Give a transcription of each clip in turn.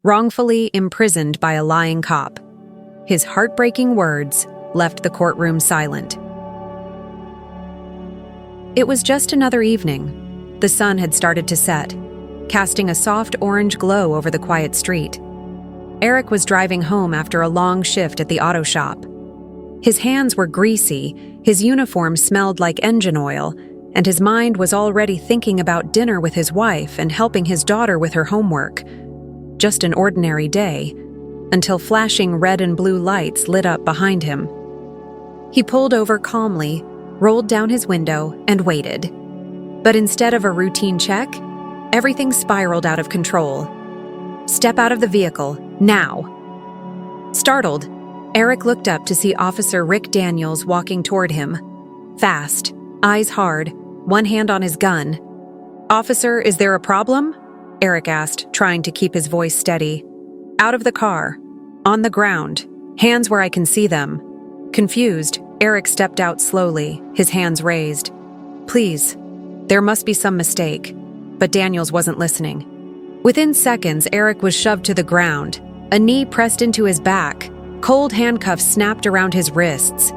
wrongfully imprisoned by a lying cop. His heartbreaking words left the courtroom silent. It was just another evening. The sun had started to set, casting a soft orange glow over the quiet street. Eric was driving home after a long shift at the auto shop. His hands were greasy, his uniform smelled like engine oil, and his mind was already thinking about dinner with his wife and helping his daughter with her homework. Just an ordinary day, until flashing red and blue lights lit up behind him. He pulled over calmly, rolled down his window, and waited. But instead of a routine check, everything spiraled out of control. "Step out of the vehicle, now." Startled, Eric looked up to see Officer Rick Daniels walking toward him. Fast, eyes hard, one hand on his gun. "Officer, is there a problem?" Eric asked, trying to keep his voice steady. "Out of the car. On the ground. Hands where I can see them." Confused, Eric stepped out slowly, his hands raised. "Please, there must be some mistake." But Daniels wasn't listening. Within seconds, Eric was shoved to the ground, a knee pressed into his back, cold handcuffs snapped around his wrists.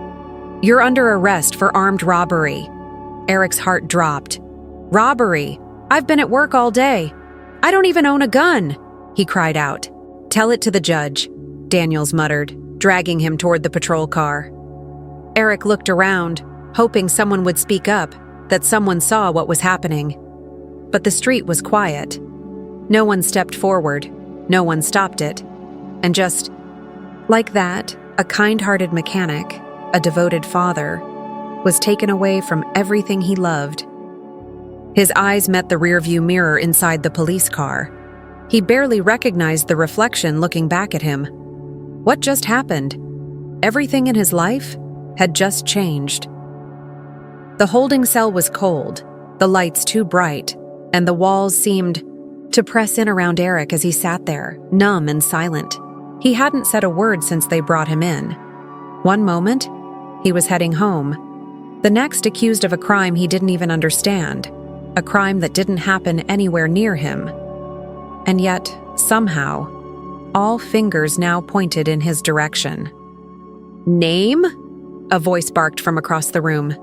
"You're under arrest for armed robbery." Eric's heart dropped. "Robbery? I've been at work all day. I don't even own a gun," he cried out. "Tell it to the judge," Daniels muttered, dragging him toward the patrol car. Eric looked around, hoping someone would speak up, that someone saw what was happening. But the street was quiet. No one stepped forward, no one stopped it. And just like that, a kind-hearted mechanic, a devoted father, was taken away from everything he loved. His eyes met the rearview mirror inside the police car. He barely recognized the reflection looking back at him. What just happened? Everything in his life had just changed. The holding cell was cold, the lights too bright, and the walls seemed to press in around Eric as he sat there, numb and silent. He hadn't said a word since they brought him in. One moment, he was heading home. The next, accused of a crime he didn't even understand, a crime that didn't happen anywhere near him. And yet, somehow, all fingers now pointed in his direction. "Name?" a voice barked from across the room.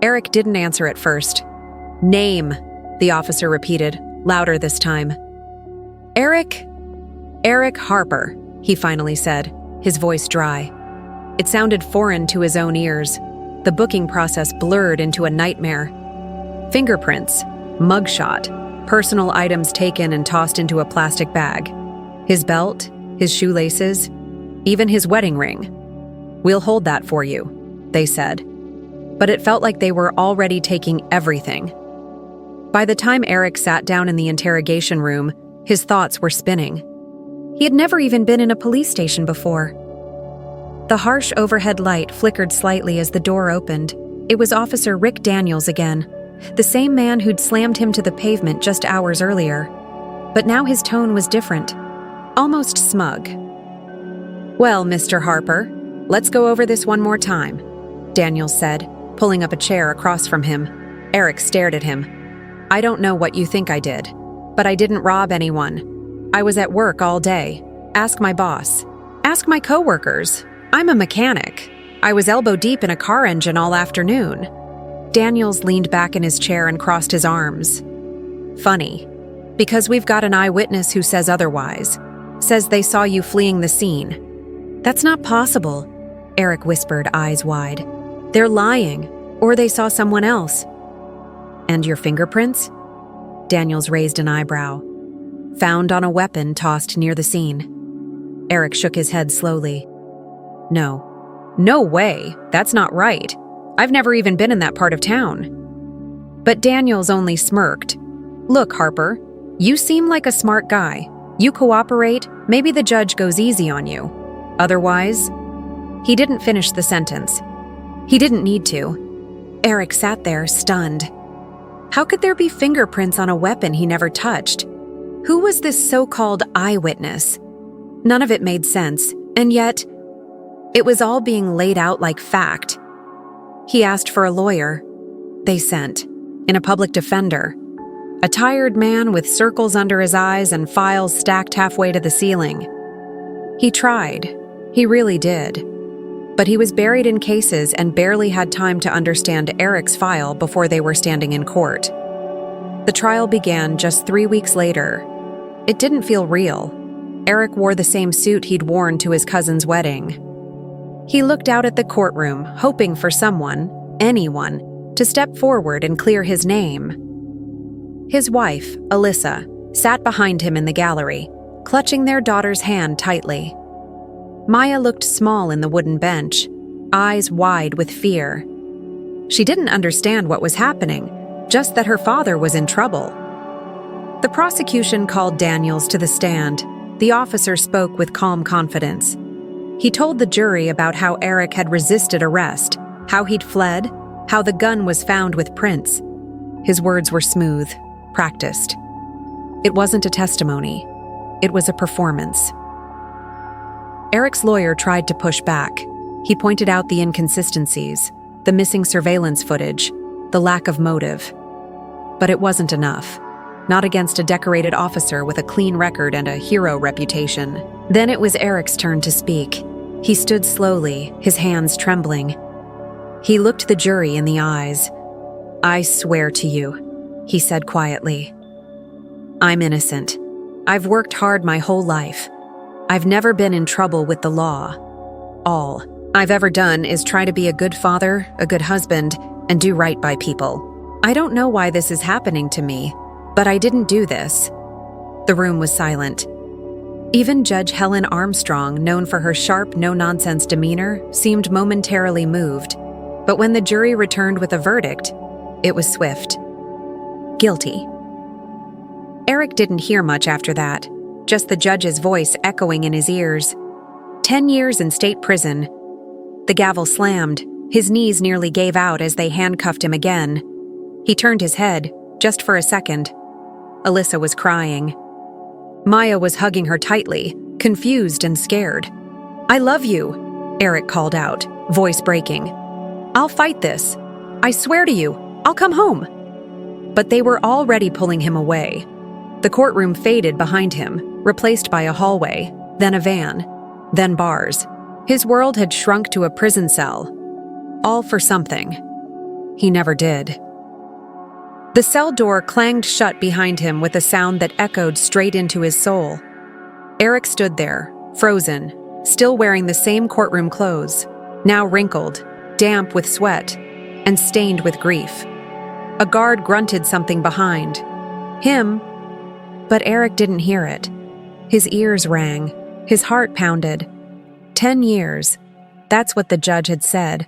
Eric didn't answer at first. "Name," the officer repeated, louder this time. Eric Harper," he finally said, his voice dry. It sounded foreign to his own ears. The booking process blurred into a nightmare. Fingerprints, mugshot, personal items taken and tossed into a plastic bag. His belt, his shoelaces, even his wedding ring. "We'll hold that for you," they said. But it felt like they were already taking everything. By the time Eric sat down in the interrogation room, his thoughts were spinning. He had never even been in a police station before. The harsh overhead light flickered slightly as the door opened. It was Officer Rick Daniels again, the same man who'd slammed him to the pavement just hours earlier. But now his tone was different, almost smug. "Well, Mr. Harper, let's go over this one more time," Daniels said, pulling up a chair across from him. Eric stared at him. "I don't know what you think I did, but I didn't rob anyone. I was at work all day. Ask my boss. Ask my coworkers. I'm a mechanic. I was elbow deep in a car engine all afternoon." Daniels leaned back in his chair and crossed his arms. "Funny, because we've got an eyewitness who says otherwise. Says they saw you fleeing the scene." "That's not possible," Eric whispered, eyes wide. "They're lying, or they saw someone else." "And your fingerprints?" Daniels raised an eyebrow. "Found on a weapon tossed near the scene." Eric shook his head slowly. "No. No way. That's not right. I've never even been in that part of town." But Daniels only smirked. "Look, Harper, you seem like a smart guy. You cooperate, maybe the judge goes easy on you. Otherwise..." He didn't finish the sentence. He didn't need to. Eric sat there, stunned. How could there be fingerprints on a weapon he never touched? Who was this so-called eyewitness? None of it made sense, and yet, it was all being laid out like fact. He asked for a lawyer. They sent. In a public defender. a tired man with circles under his eyes and files stacked halfway to the ceiling. He tried. He really did. But he was buried in cases and barely had time to understand Eric's file before they were standing in court. The trial began just 3 weeks later. It didn't feel real. Eric wore the same suit he'd worn to his cousin's wedding. He looked out at the courtroom, hoping for someone, anyone, to step forward and clear his name. His wife, Alyssa, sat behind him in the gallery, clutching their daughter's hand tightly. Maya looked small in the wooden bench, eyes wide with fear. She didn't understand what was happening, just that her father was in trouble. The prosecution called Daniels to the stand. The officer spoke with calm confidence. He told the jury about how Eric had resisted arrest, how he'd fled, how the gun was found with prints. His words were smooth, practiced. It wasn't a testimony. It was a performance. Eric's lawyer tried to push back. He pointed out the inconsistencies, the missing surveillance footage, the lack of motive. But it wasn't enough. Not against a decorated officer with a clean record and a hero reputation. Then it was Eric's turn to speak. He stood slowly, his hands trembling. He looked the jury in the eyes. "I swear to you," he said quietly. "I'm innocent. I've worked hard my whole life. I've never been in trouble with the law. All I've ever done is try to be a good father, a good husband, and do right by people. I don't know why this is happening to me, but I didn't do this." The room was silent. Even Judge Helen Armstrong, known for her sharp, no-nonsense demeanor, seemed momentarily moved. But when the jury returned with a verdict, it was swift. Guilty. Eric didn't hear much after that, just the judge's voice echoing in his ears. 10 years in state prison. The gavel slammed. His knees nearly gave out as they handcuffed him again. He turned his head, just for a second. Alyssa was crying. Maya was hugging her tightly, confused and scared. "I love you," Eric called out, voice breaking. "I'll fight this. I swear to you, I'll come home." But they were already pulling him away. The courtroom faded behind him, replaced by a hallway, then a van, then bars. His world had shrunk to a prison cell. All for something. He never did. The cell door clanged shut behind him with a sound that echoed straight into his soul. Eric stood there, frozen, still wearing the same courtroom clothes, now wrinkled, damp with sweat, and stained with grief. A guard grunted something behind. Him. But Eric didn't hear it. His ears rang. His heart pounded. 10 years. That's what the judge had said.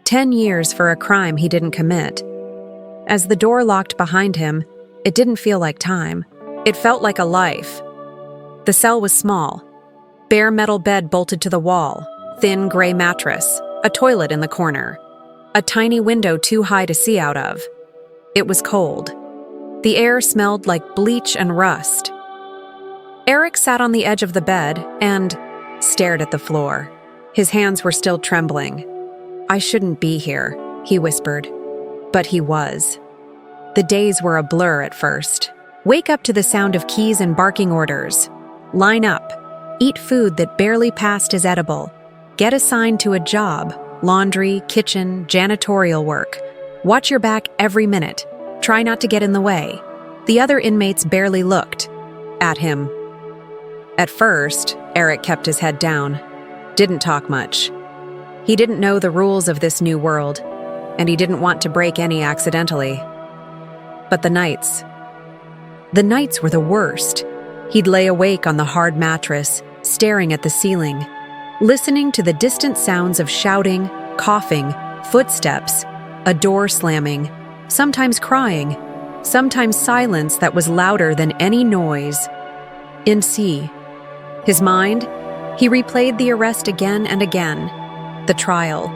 10 years for a crime he didn't commit. As the door locked behind him, it didn't feel like time. It felt like a life. The cell was small. Bare metal bed bolted to the wall, thin gray mattress, a toilet in the corner, a tiny window too high to see out of. It was cold. The air smelled like bleach and rust. Eric sat on the edge of the bed and stared at the floor. His hands were still trembling. "I shouldn't be here," he whispered. But he was. The days were a blur at first. Wake up to the sound of keys and barking orders. Line up. Eat food that barely passed as edible. Get assigned to a job, laundry, kitchen, janitorial work. Watch your back every minute. Try not to get in the way. The other inmates barely looked at him. At first, Eric kept his head down, didn't talk much. He didn't know the rules of this new world, and he didn't want to break any accidentally. But the nights were the worst. He'd lay awake on the hard mattress, staring at the ceiling, listening to the distant sounds of shouting, coughing, footsteps, a door slamming, sometimes crying, sometimes silence that was louder than any noise. In C. His mind, he replayed the arrest again and again. The trial,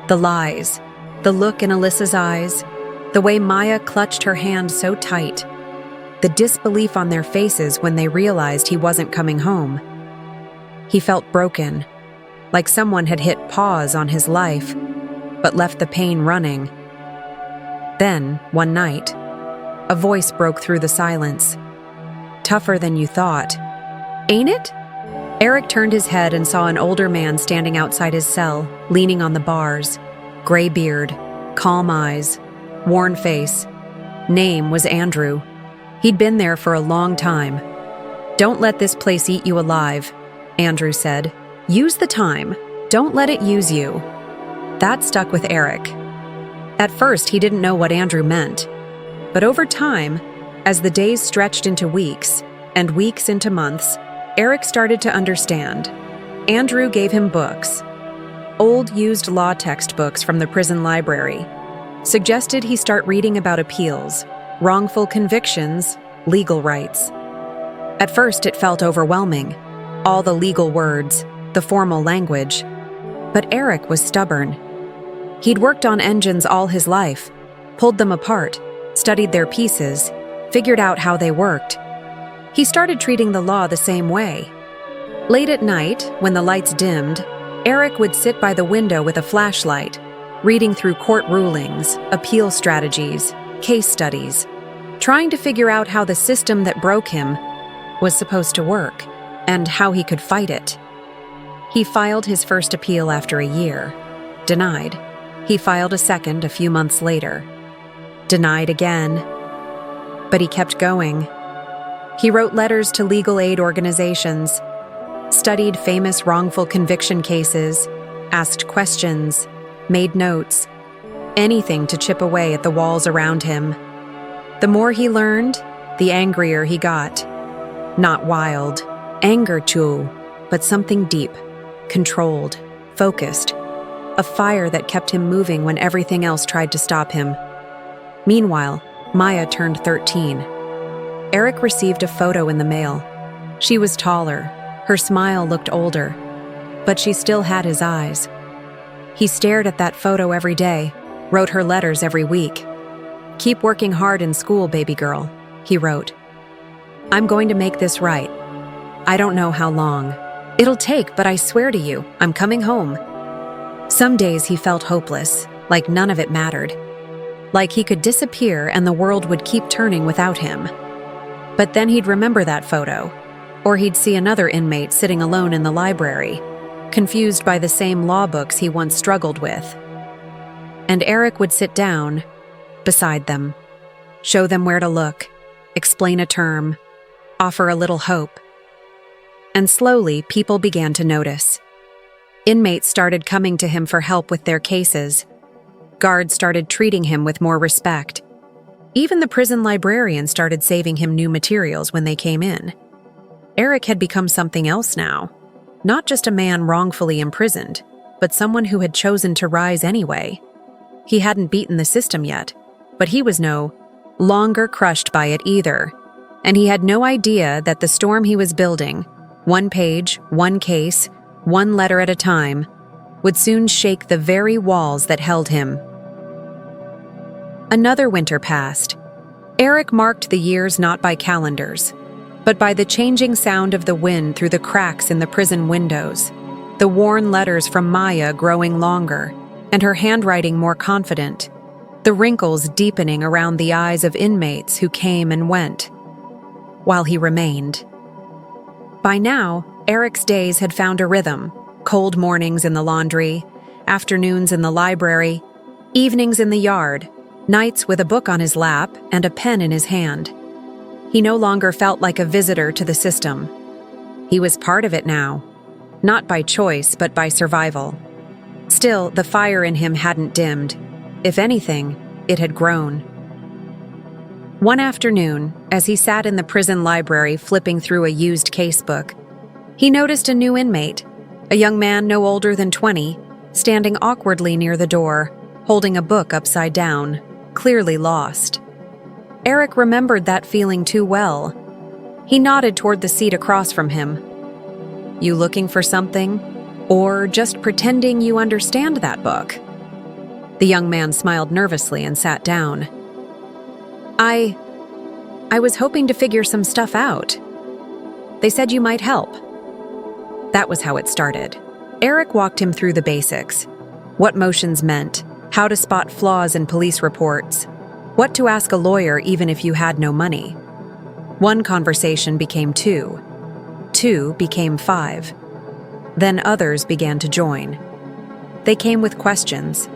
the lies, the look in Alyssa's eyes, the way Maya clutched her hand so tight, the disbelief on their faces when they realized he wasn't coming home. He felt broken, like someone had hit pause on his life, but left the pain running. Then, one night, A voice broke through the silence. "Tougher than you thought. Ain't it?" Eric turned his head and saw an older man standing outside his cell, leaning on the bars. Gray beard, calm eyes, worn face. Name was Andrew. He'd been there for a long time. "Don't let this place eat you alive," Andrew said. "Use the time. Don't let it use you." That stuck with Eric. At first, he didn't know what Andrew meant. But over time, as the days stretched into weeks, and weeks into months, Eric started to understand. Andrew gave him books. Old used law textbooks from the prison library. Suggested he start reading about appeals, wrongful convictions, legal rights. At first, it felt overwhelming. All the legal words, the formal language. But Eric was stubborn. He'd worked on engines all his life, pulled them apart, studied their pieces, figured out how they worked. He started treating the law the same way. Late at night, when the lights dimmed, Eric would sit by the window with a flashlight, reading through court rulings, appeal strategies, case studies, trying to figure out how the system that broke him was supposed to work, and how he could fight it. He filed his first appeal after a year. Denied. He filed a second a few months later. Denied again. But he kept going. He wrote letters to legal aid organizations, studied famous wrongful conviction cases, asked questions, made notes, anything to chip away at the walls around him. The more he learned, the angrier he got. Not wild, anger too, but something deep, controlled, focused. A fire that kept him moving when everything else tried to stop him. Meanwhile, Maya turned 13. Eric received a photo in the mail. She was taller, her smile looked older, but she still had his eyes. He stared at that photo every day, wrote her letters every week. "Keep working hard in school, baby girl," he wrote. "I'm going to make this right. I don't know how long. It'll take, but I swear to you, I'm coming home." Some days he felt hopeless, like none of it mattered. Like he could disappear and the world would keep turning without him. But then he'd remember that photo, or he'd see another inmate sitting alone in the library, confused by the same law books he once struggled with. And Eric would sit down beside them, show them where to look, explain a term, offer a little hope. And slowly, people began to notice. Inmates started coming to him for help with their cases. Guards started treating him with more respect. Even the prison librarian started saving him new materials when they came in. Eric had become something else now. Not just a man wrongfully imprisoned, but someone who had chosen to rise anyway. He hadn't beaten the system yet, but he was no longer crushed by it either. And he had no idea that the storm he was building, one page, one case, one letter at a time, would soon shake the very walls that held him. Another winter passed. Eric marked the years not by calendars, but by the changing sound of the wind through the cracks in the prison windows, the worn letters from Maya growing longer, and her handwriting more confident, the wrinkles deepening around the eyes of inmates who came and went, while he remained. By now, Eric's days had found a rhythm: cold mornings in the laundry, afternoons in the library, evenings in the yard, nights with a book on his lap and a pen in his hand. He no longer felt like a visitor to the system. He was part of it now, not by choice but by survival. Still, the fire in him hadn't dimmed. If anything, it had grown. One afternoon, as he sat in the prison library flipping through a used casebook, he noticed a new inmate, a young man no older than 20, standing awkwardly near the door, holding a book upside down, clearly lost. Eric remembered that feeling too well. He nodded toward the seat across from him. "You looking for something? Or just pretending you understand that book?" The young man smiled nervously and sat down. I was hoping to figure some stuff out. They said you might help." That was how it started. Eric walked him through the basics: what motions meant, how to spot flaws in police reports, What to ask a lawyer even if you had no money. One conversation became two. Two became five. Then others began to join. They came with questions,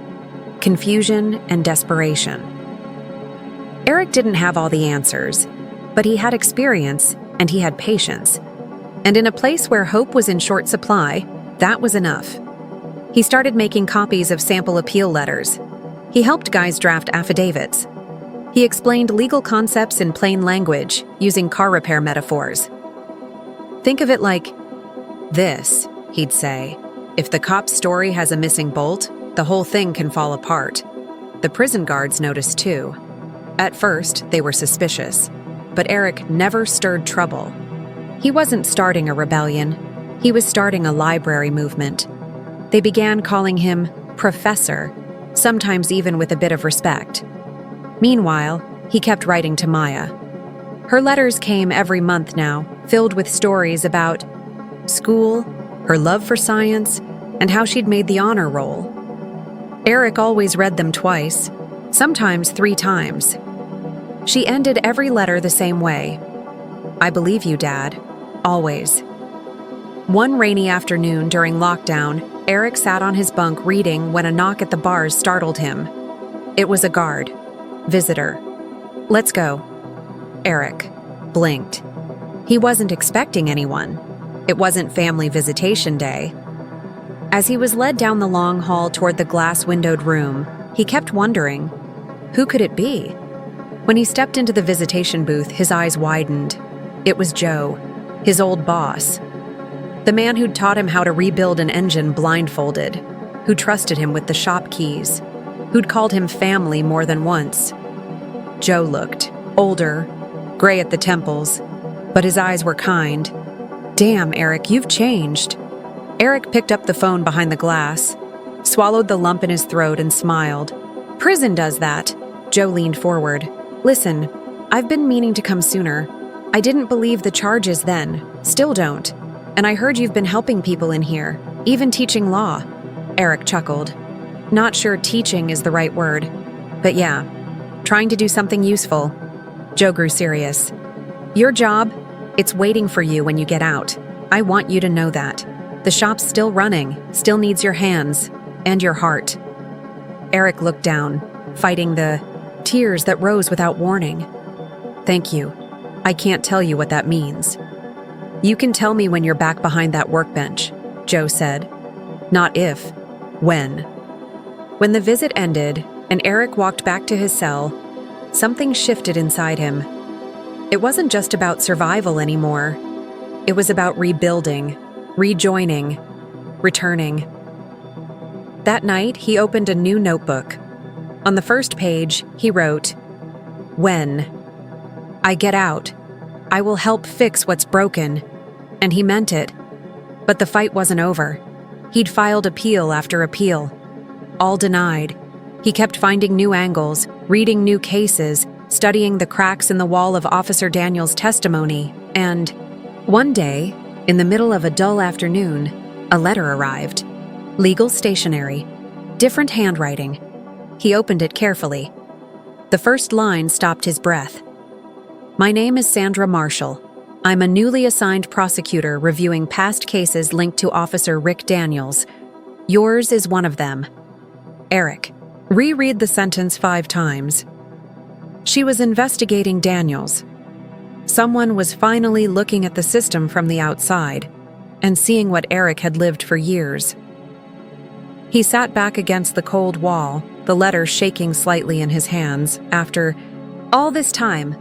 confusion, and desperation. Eric didn't have all the answers, but he had experience and he had patience. And in a place where hope was in short supply, that was enough. He started making copies of sample appeal letters. He helped guys draft affidavits. He explained legal concepts in plain language, using car repair metaphors. Think of it like this, he'd say. If the cop's story has a missing bolt, the whole thing can fall apart. The prison guards noticed too. At first, they were suspicious, but Eric never stirred trouble. He wasn't starting a rebellion. He was starting a library movement. They began calling him Professor, sometimes even with a bit of respect. Meanwhile, he kept writing to Maya. Her letters came every month now, filled with stories about school, her love for science, and how she'd made the honor roll. Eric always read them twice, sometimes 3 times. She ended every letter the same way. I believe you, Dad. Always. One rainy afternoon during lockdown, Eric sat on his bunk reading when a knock at the bars startled him. It was a guard. Visitor. Let's go. Eric blinked. He wasn't expecting anyone. It wasn't family visitation day. As he was led down the long hall toward the glass-windowed room, he kept wondering, who could it be? When he stepped into the visitation booth, his eyes widened. It was Joe, his old boss. The man who'd taught him how to rebuild an engine blindfolded, who trusted him with the shop keys, who'd called him family more than once. Joe looked older, gray at the temples, but his eyes were kind. Damn, Eric, you've changed. Eric picked up the phone behind the glass, swallowed the lump in his throat and smiled. Prison does that. Joe leaned forward. Listen, I've been meaning to come sooner. I didn't believe the charges then, still don't. And I heard you've been helping people in here, even teaching law. Eric chuckled. Not sure teaching is the right word, but yeah, trying to do something useful. Joe grew serious. Your job, it's waiting for you when you get out. I want you to know that. The shop's still running, still needs your hands and your heart. Eric looked down, fighting the tears that rose without warning. Thank you. I can't tell you what that means. You can tell me when you're back behind that workbench, Joe said. Not if, when. When the visit ended and Eric walked back to his cell, something shifted inside him. It wasn't just about survival anymore. It was about rebuilding, rejoining, returning. That night, he opened a new notebook. On the first page, he wrote, "When I get out, I will help fix what's broken." And he meant it. But the fight wasn't over. He'd filed appeal after appeal. All denied. He kept finding new angles, reading new cases, studying the cracks in the wall of Officer Daniels' testimony, and one day, in the middle of a dull afternoon, a letter arrived. Legal stationery. Different handwriting. He opened it carefully. The first line stopped his breath. My name is Sandra Marshall. I'm a newly assigned prosecutor reviewing past cases linked to Officer Rick Daniels. Yours is one of them. Eric. Reread the sentence 5 times. She was investigating Daniels. Someone was finally looking at the system from the outside and seeing what Eric had lived for years. He sat back against the cold wall, the letter shaking slightly in his hands. After all this time,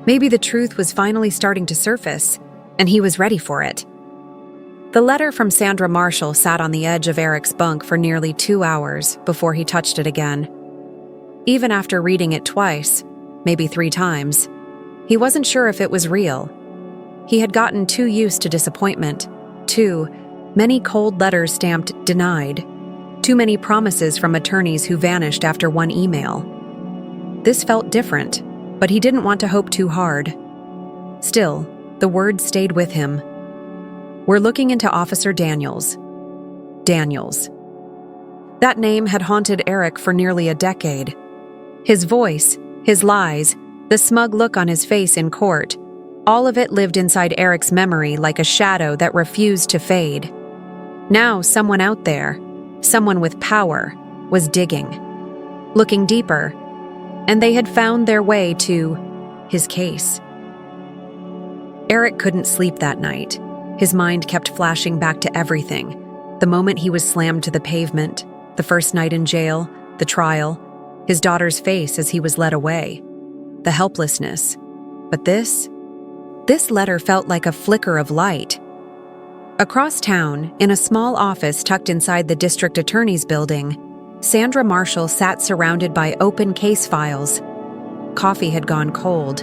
maybe the truth was finally starting to surface, and he was ready for it. The letter from Sandra Marshall sat on the edge of Eric's bunk for nearly 2 hours before he touched it again. Even after reading it twice, maybe 3 times, he wasn't sure if it was real. He had gotten too used to disappointment, too many cold letters stamped denied, too many promises from attorneys who vanished after one email. This felt different, but he didn't want to hope too hard. Still, the words stayed with him. We're looking into Officer Daniels. Daniels. That name had haunted Eric for nearly a decade. His voice, His lies, the smug look on his face in court, all of it lived inside Eric's memory like a shadow that refused to fade. Now someone out there, someone with power, was digging, looking deeper, and they had found their way to his case. Eric couldn't sleep that night. His mind kept flashing back to everything. The moment he was slammed to the pavement, the first night in jail, the trial, his daughter's face as he was led away, the helplessness. But this letter felt like a flicker of light. Across town, in a small office tucked inside the district attorney's building, Sandra Marshall sat surrounded by open case files. Coffee had gone cold.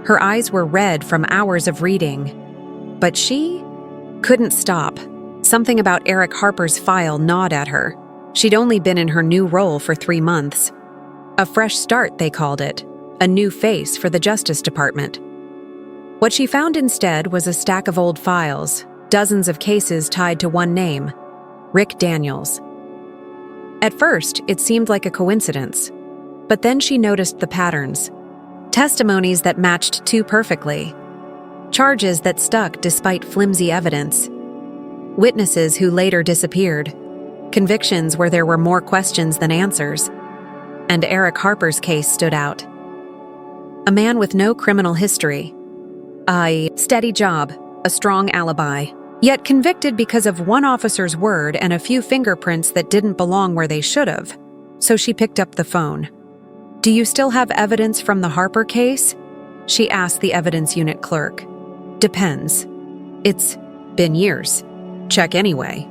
Her eyes were red from hours of reading. But she couldn't stop. Something about Eric Harper's file gnawed at her. She'd only been in her new role for 3 months. A fresh start, they called it. A new face for the Justice Department. What she found instead was a stack of old files, dozens of cases tied to one name, Rick Daniels. At first, it seemed like a coincidence, but then she noticed the patterns. Testimonies that matched too perfectly. Charges that stuck despite flimsy evidence. Witnesses who later disappeared. Convictions where there were more questions than answers. And Eric Harper's case stood out. A man with no criminal history. A steady job, a strong alibi, yet convicted because of one officer's word and a few fingerprints that didn't belong where they should have. So she picked up the phone. "Do you still have evidence from the Harper case?" she asked the evidence unit clerk. "Depends. It's been years. Check anyway."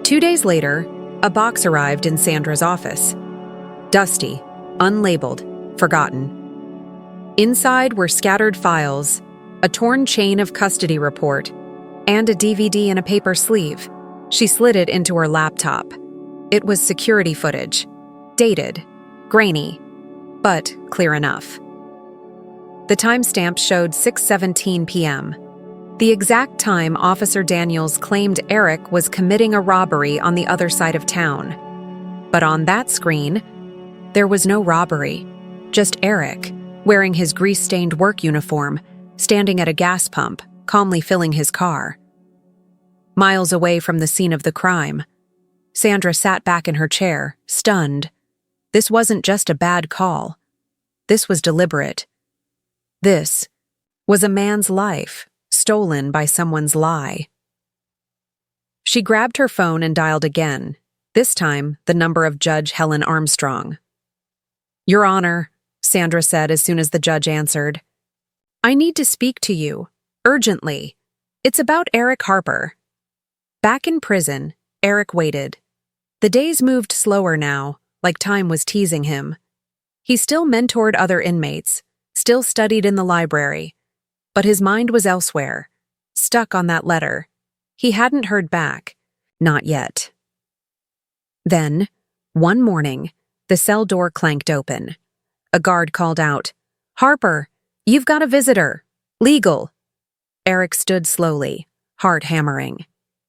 2 days later, a box arrived in Sandra's office. Dusty, unlabeled, forgotten. Inside were scattered files, a torn chain of custody report, and a DVD in a paper sleeve. She slid it into her laptop. It was security footage. Dated, grainy, but clear enough. The timestamp showed 6:17 p.m., the exact time Officer Daniels claimed Eric was committing a robbery on the other side of town. But on that screen, there was no robbery, just Eric, wearing his grease-stained work uniform, standing at a gas pump, calmly filling his car. Miles away from the scene of the crime, Sandra sat back in her chair, stunned. This wasn't just a bad call. This was deliberate. This was a man's life, stolen by someone's lie. She grabbed her phone and dialed again, this time the number of Judge Helen Armstrong. "Your Honor," Sandra said as soon as the judge answered. "I need to speak to you, urgently. It's about Eric Harper." Back in prison, Eric waited. The days moved slower now, like time was teasing him. He still mentored other inmates, still studied in the library, but his mind was elsewhere, stuck on that letter. He hadn't heard back, not yet. Then, one morning, the cell door clanked open. A guard called out, "Harper, you've got a visitor. Legal." Eric stood slowly, heart hammering.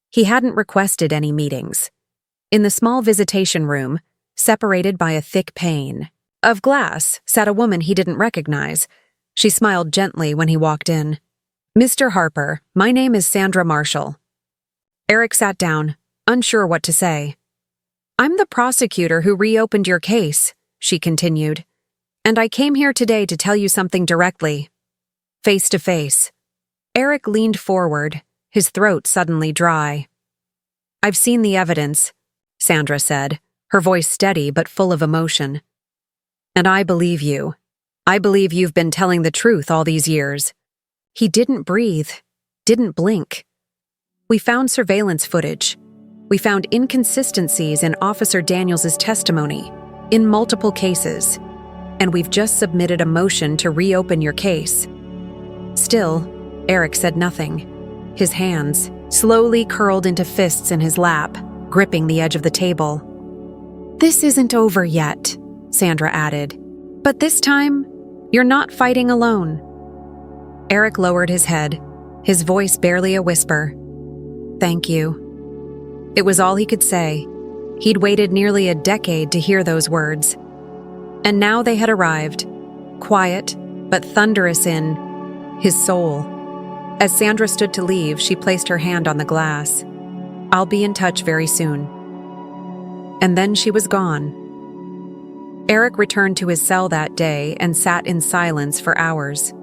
He hadn't requested any meetings. In the small visitation room, separated by a thick pane of glass, sat a woman he didn't recognize. She smiled gently when he walked in. "Mr. Harper, my name is Sandra Marshall." Eric sat down, unsure what to say. "I'm the prosecutor who reopened your case," she continued. "And I came here today to tell you something directly. Face to face." Eric leaned forward, his throat suddenly dry. "I've seen the evidence," Sandra said, her voice steady but full of emotion. "And I believe you. I believe you've been telling the truth all these years." He didn't breathe, didn't blink. "We found surveillance footage. We found inconsistencies in Officer Daniels' testimony, in multiple cases. And we've just submitted a motion to reopen your case." Still, Eric said nothing. His hands slowly curled into fists in his lap, gripping the edge of the table. "This isn't over yet," Sandra added. "But this time, you're not fighting alone." Eric lowered his head, his voice barely a whisper. "Thank you." It was all he could say. He'd waited nearly a decade to hear those words. And now they had arrived, quiet but thunderous in his soul. As Sandra stood to leave, she placed her hand on the glass. "I'll be in touch very soon." And then she was gone. Eric returned to his cell that day and sat in silence for hours.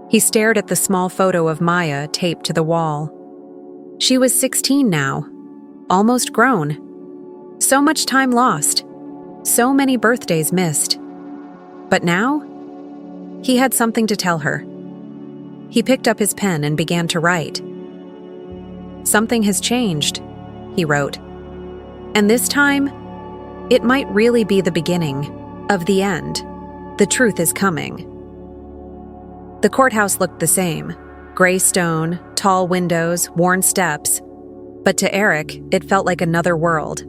He stared at the small photo of Maya taped to the wall. She was 16 now, almost grown. So much time lost, so many birthdays missed. But now, he had something to tell her. He picked up his pen and began to write. "Something has changed," he wrote. "And this time, it might really be the beginning of the end. The truth is coming." The courthouse looked the same. Gray stone, tall windows, worn steps. But to Eric, it felt like another world.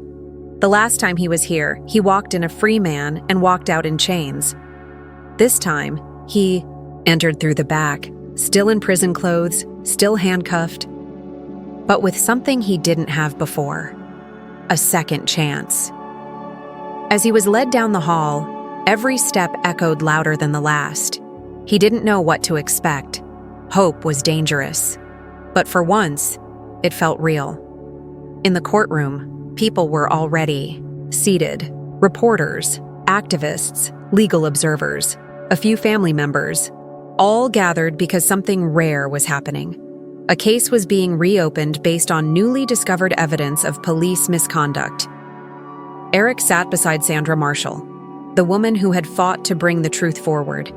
The last time he was here, he walked in a free man and walked out in chains. This time, he entered through the back, still in prison clothes, still handcuffed, but with something he didn't have before: a second chance. As he was led down the hall, every step echoed louder than the last. He didn't know what to expect. Hope was dangerous. But for once, it felt real. In the courtroom, people were already seated: reporters, activists, legal observers, a few family members, all gathered because something rare was happening. A case was being reopened based on newly discovered evidence of police misconduct. Eric sat beside Sandra Marshall, the woman who had fought to bring the truth forward.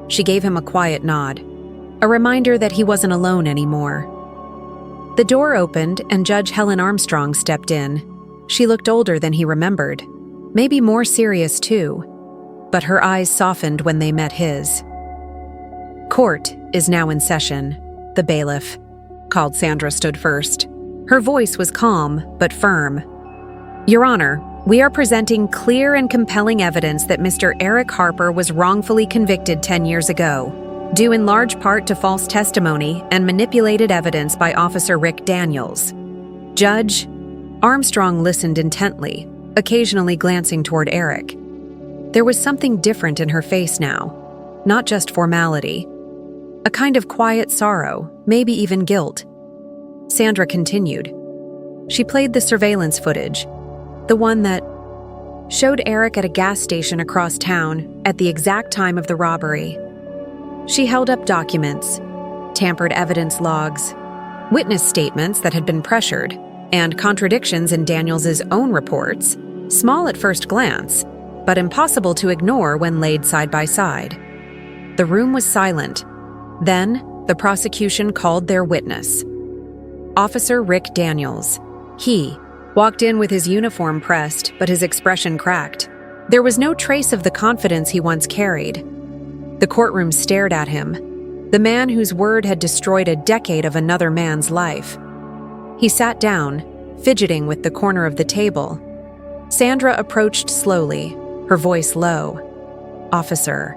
She gave him a quiet nod, a reminder that he wasn't alone anymore. The door opened and Judge Helen Armstrong stepped in. She looked older than he remembered, maybe more serious too, but her eyes softened when they met his. "Court is now in session," the bailiff called. Sandra stood first. Her voice was calm but firm. "Your Honor, we are presenting clear and compelling evidence that Mr. Eric Harper was wrongfully convicted 10 years ago, due in large part to false testimony and manipulated evidence by Officer Rick Daniels." Judge Armstrong listened intently, occasionally glancing toward Eric. There was something different in her face now, not just formality. A kind of quiet sorrow, maybe even guilt. Sandra continued. She played the surveillance footage, the one that showed Eric at a gas station across town at the exact time of the robbery. She held up documents, tampered evidence logs, witness statements that had been pressured, and contradictions in Daniels's own reports, small at first glance, but impossible to ignore when laid side by side. The room was silent. Then, the prosecution called their witness. Officer Rick Daniels. He walked in with his uniform pressed, but his expression cracked. There was no trace of the confidence he once carried. The courtroom stared at him, the man whose word had destroyed a decade of another man's life. He sat down, fidgeting with the corner of the table. Sandra approached slowly, her voice low. "Officer."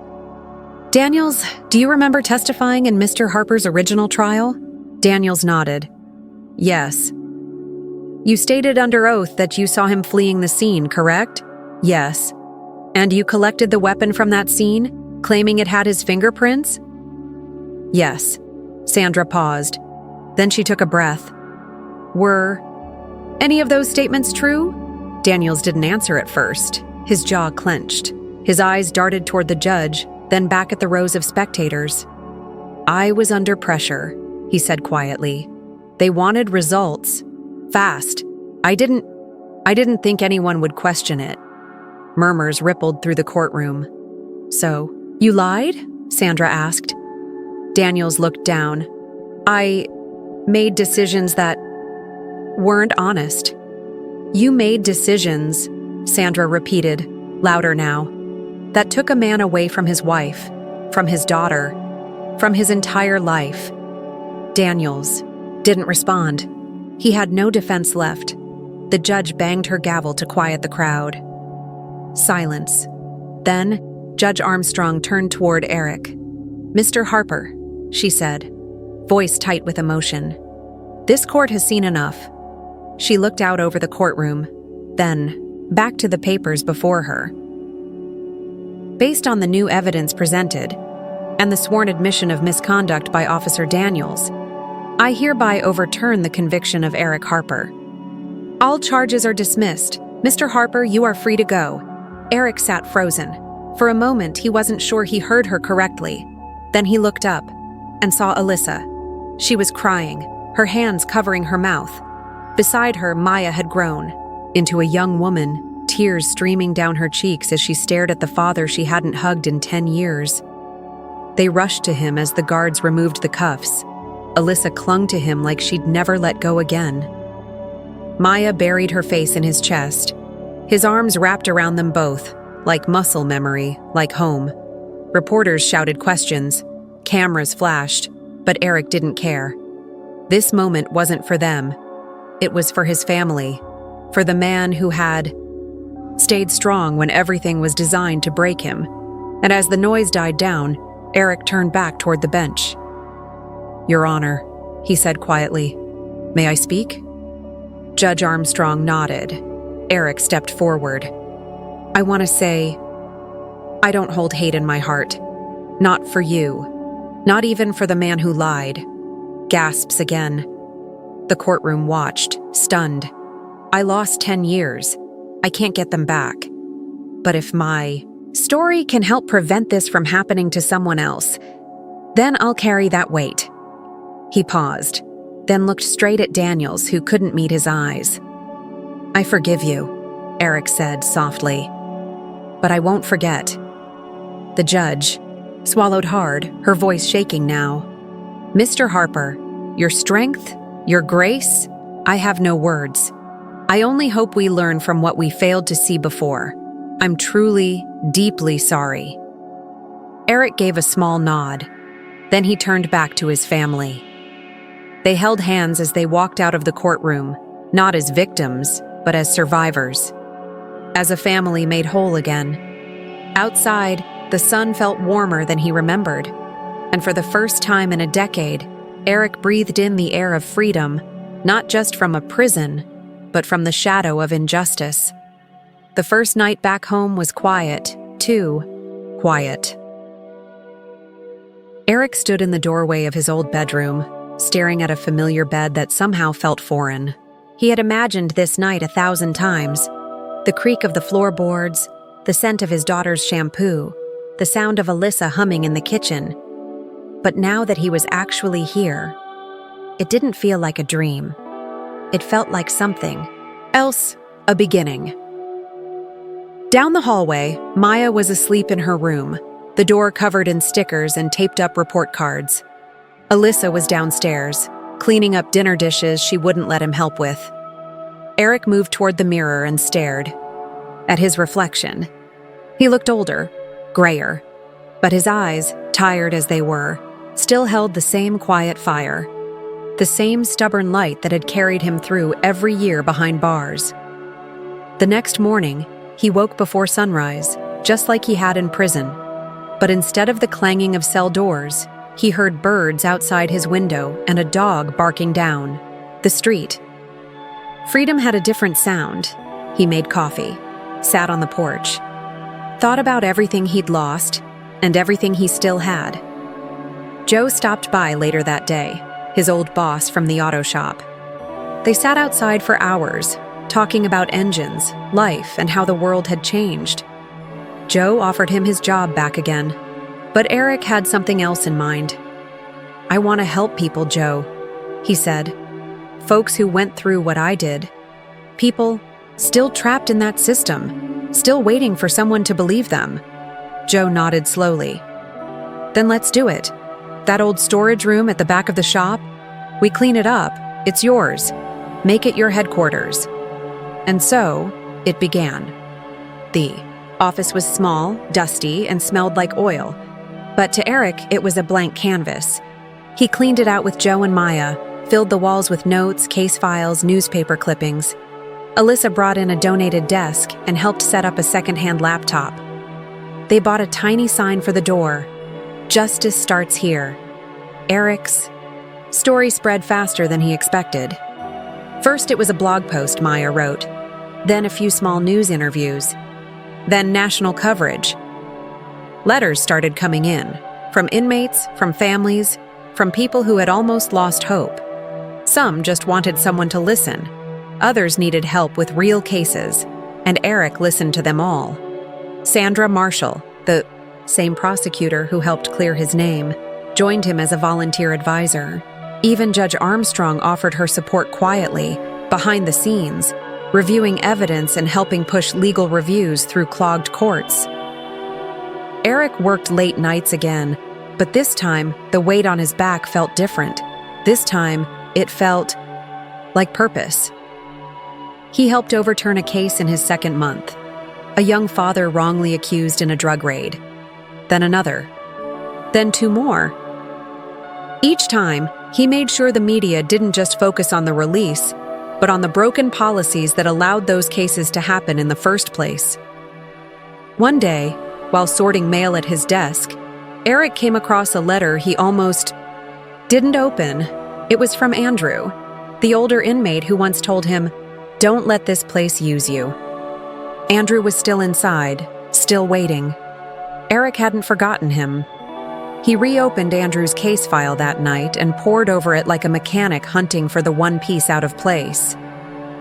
"Daniels, do you remember testifying in Mr. Harper's original trial?" Daniels nodded. "Yes." "You stated under oath that you saw him fleeing the scene, correct?" "Yes." "And you collected the weapon from that scene, claiming it had his fingerprints?" "Yes." Sandra paused. Then she took a breath. "Were any of those statements true?" Daniels didn't answer at first. His jaw clenched. His eyes darted toward the judge, then back at the rows of spectators. "I was under pressure," he said quietly. "They wanted results. Fast. I didn't think anyone would question it." Murmurs rippled through the courtroom. "So, you lied?" Sandra asked. Daniels looked down. "I made decisions that weren't honest." "You made decisions," Sandra repeated, louder now, "that took a man away from his wife, from his daughter, from his entire life." Daniels didn't respond. He had no defense left. The judge banged her gavel to quiet the crowd. Silence. Then, Judge Armstrong turned toward Eric. "Mr. Harper," she said, voice tight with emotion. "This court has seen enough." She looked out over the courtroom, then back to the papers before her. Based on the new evidence presented and the sworn admission of misconduct by Officer Daniels, I hereby overturn the conviction of Eric Harper. All charges are dismissed. Mr. Harper, you are free to go." Eric sat frozen. For a moment, he wasn't sure he heard her correctly. Then he looked up and saw Alyssa. She was crying, her hands covering her mouth. Beside her, Maya had grown into a young woman, tears streaming down her cheeks as she stared at the father she hadn't hugged in 10 years. They rushed to him as the guards removed the cuffs. Alyssa clung to him like she'd never let go again. Maya buried her face in his chest. His arms wrapped around them both, like muscle memory, like home. Reporters shouted questions. Cameras flashed, but Eric didn't care. This moment wasn't for them. It was for his family, for the man who had stayed strong when everything was designed to break him. And as the noise died down, Eric turned back toward the bench. "Your Honor," he said quietly. "May I speak?" Judge Armstrong nodded. Eric stepped forward. "I want to say, I don't hold hate in my heart. Not for you. Not even for the man who lied." Gasps again. The courtroom watched, stunned. "I lost 10 years. I can't get them back. But if my story can help prevent this from happening to someone else, then I'll carry that weight." He paused, then looked straight at Daniels, who couldn't meet his eyes. "I forgive you," Eric said softly. "But I won't forget." The judge swallowed hard, her voice shaking now. "Mr. Harper, your strength, your grace, I have no words. I only hope we learn from what we failed to see before. I'm truly, deeply sorry." Eric gave a small nod. Then he turned back to his family. They held hands as they walked out of the courtroom, not as victims, but as survivors. As a family made whole again. Outside, the sun felt warmer than he remembered. And for the first time in a decade, Eric breathed in the air of freedom, not just from a prison, but from the shadow of injustice. The first night back home was quiet, too quiet. Eric stood in the doorway of his old bedroom, staring at a familiar bed that somehow felt foreign. He had imagined this night 1,000 times. The creak of the floorboards, the scent of his daughter's shampoo, the sound of Alyssa humming in the kitchen. But now that he was actually here, it didn't feel like a dream. It felt like something else, a beginning. Down the hallway, Maya was asleep in her room, the door covered in stickers and taped-up report cards. Alyssa was downstairs, cleaning up dinner dishes she wouldn't let him help with. Eric moved toward the mirror and stared at his reflection. He looked older, grayer, but his eyes, tired as they were, still held the same quiet fire, the same stubborn light that had carried him through every year behind bars. The next morning, he woke before sunrise, just like he had in prison. But instead of the clanging of cell doors, he heard birds outside his window and a dog barking down the street. Freedom had a different sound. He made coffee, sat on the porch, thought about everything he'd lost and everything he still had. Joe stopped by later that day, his old boss from the auto shop. They sat outside for hours, talking about engines, life, and how the world had changed. Joe offered him his job back again, but Eric had something else in mind. "I want to help people, Joe," he said. "Folks who went through what I did. People still trapped in that system, still waiting for someone to believe them." Joe nodded slowly. "Then let's do it. That old storage room at the back of the shop, we clean it up. It's yours. Make it your headquarters." And so, it began. The office was small, dusty, and smelled like oil. But to Eric, it was a blank canvas. He cleaned it out with Joe and Maya, filled the walls with notes, case files, newspaper clippings. Alyssa brought in a donated desk and helped set up a second-hand laptop. They bought a tiny sign for the door. "Justice starts here." Eric's story spread faster than he expected. First, it was a blog post Maya wrote, then a few small news interviews, then national coverage. Letters started coming in, from inmates, from families, from people who had almost lost hope. Some just wanted someone to listen. Others needed help with real cases, and Eric listened to them all. Sandra Marshall, the same prosecutor who helped clear his name, joined him as a volunteer advisor. Even Judge Armstrong offered her support quietly, behind the scenes, reviewing evidence and helping push legal reviews through clogged courts. Eric worked late nights again, but this time the weight on his back felt different. This time, it felt like purpose. He helped overturn a case in his second month. A young father wrongly accused in a drug raid. Then another. Then two more. Each time, he made sure the media didn't just focus on the release, but on the broken policies that allowed those cases to happen in the first place. One day, while sorting mail at his desk, Eric came across a letter he almost didn't open. It was from Andrew, the older inmate who once told him, "Don't let this place use you." Andrew was still inside, still waiting. Eric hadn't forgotten him. He reopened Andrew's case file that night and pored over it like a mechanic hunting for the one piece out of place.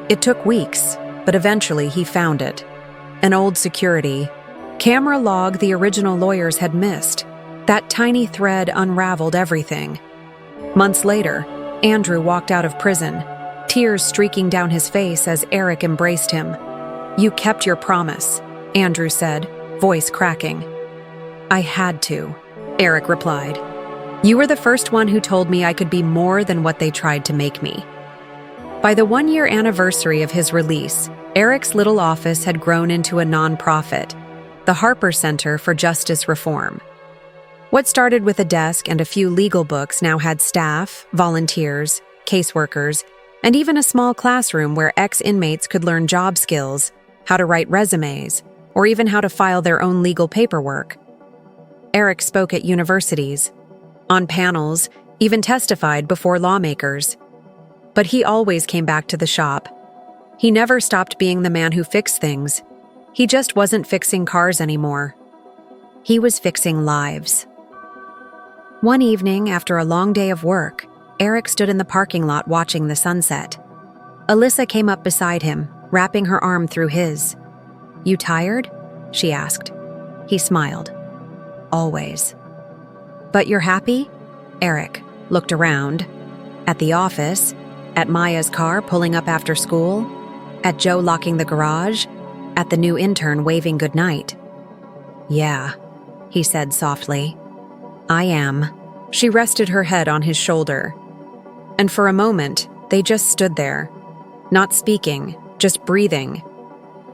It took weeks, but eventually he found it. An old security camera log the original lawyers had missed. That tiny thread unraveled everything. Months later, Andrew walked out of prison, tears streaking down his face as Eric embraced him. "You kept your promise," Andrew said, voice cracking. "I had to," Eric replied. "You were the first one who told me I could be more than what they tried to make me." By the one-year anniversary of his release, Eric's little office had grown into a nonprofit, the Harper Center for Justice Reform. What started with a desk and a few legal books now had staff, volunteers, caseworkers, and even a small classroom where ex-inmates could learn job skills, how to write resumes, or even how to file their own legal paperwork. Eric spoke at universities, on panels, even testified before lawmakers. But he always came back to the shop. He never stopped being the man who fixed things. He just wasn't fixing cars anymore. He was fixing lives. One evening, after a long day of work, Eric stood in the parking lot watching the sunset. Alyssa came up beside him, wrapping her arm through his. "You tired?" she asked. He smiled. "Always." "But you're happy?" Eric looked around. At the office, at Maya's car pulling up after school, at Joe locking the garage, at the new intern waving goodnight. "Yeah," he said softly. "I am." She rested her head on his shoulder. And for a moment, they just stood there, not speaking, just breathing.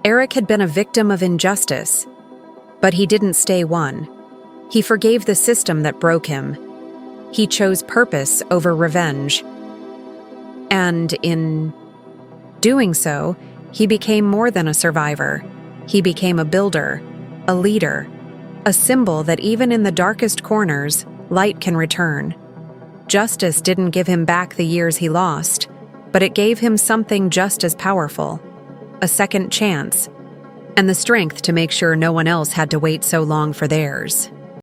Eric had been a victim of injustice, but he didn't stay one. He forgave the system that broke him. He chose purpose over revenge. And in doing so, he became more than a survivor. He became a builder, a leader, a symbol that even in the darkest corners, light can return. Justice didn't give him back the years he lost, but it gave him something just as powerful, a second chance, and the strength to make sure no one else had to wait so long for theirs.